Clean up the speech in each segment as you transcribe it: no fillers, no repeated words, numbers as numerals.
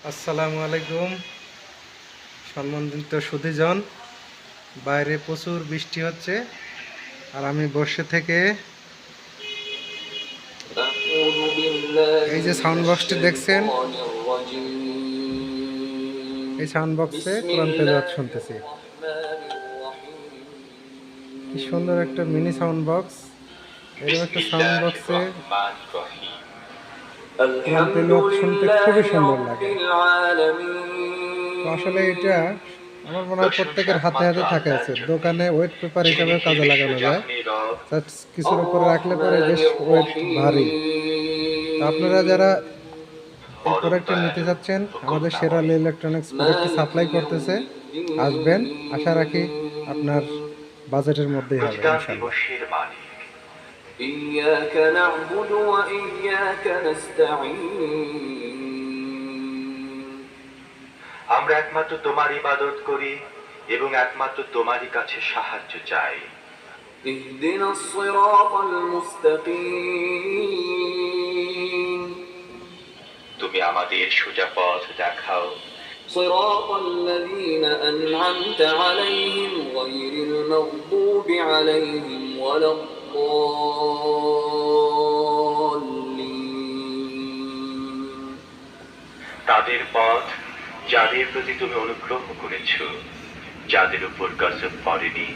আসসালামু আলাইকুম সম্মানিত সুধীজন। বাইরে প্রচুর বৃষ্টি হচ্ছে আর আমি বসে থেকে এই যে সাউন্ড বক্সটি দেখছেন, এই সাউন্ড বক্সে কোরআন তেলাওয়াত শুনতেছি। কি সুন্দর একটা মিনি সাউন্ড বক্স। এরকম একটা সাউন্ড বক্সে কোরআন তেলাওয়াত শুনতে খুবই সুন্দর লাগে। তো আসলে এটা আমার মনে হয় প্রত্যেকের হাতে হাতে থাকে আছে। দোকানে ওয়েট পেপার হিসাবে কাজে লাগানো যায়, কিছুর উপরে রাখলে পরে বেশ ওয়েট ভারী। তো আপনারা যারা এই প্রোডাক্টটি নিতে চাচ্ছেন, আমাদের শেরালি ইলেকট্রনিক্স প্রোডাক্টটি সাপ্লাই করতেছে। আসবেন, আশা রাখি আপনার বাজেটের মধ্যেই হবে ইনশাআল্লাহ। إياك نعبد وإياك نستعين আমরা একমাত্র তোমার ইবাদত করি এবং একমাত্র তোমারই কাছে সাহায্য চাই। اهدنا الصراط المستقيم তুমি আমাদের সোজা পথ দেখাও। صراط الذين أنعمت عليهم غير المغضوب عليهم ولا الضالين তাদের পথ যাদের প্রতি তুমি অনুগ্রহ করেছো, যাদের উপর গজব পড়েনি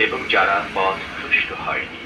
এবং যারা পথ ভ্রষ্ট হয়নি।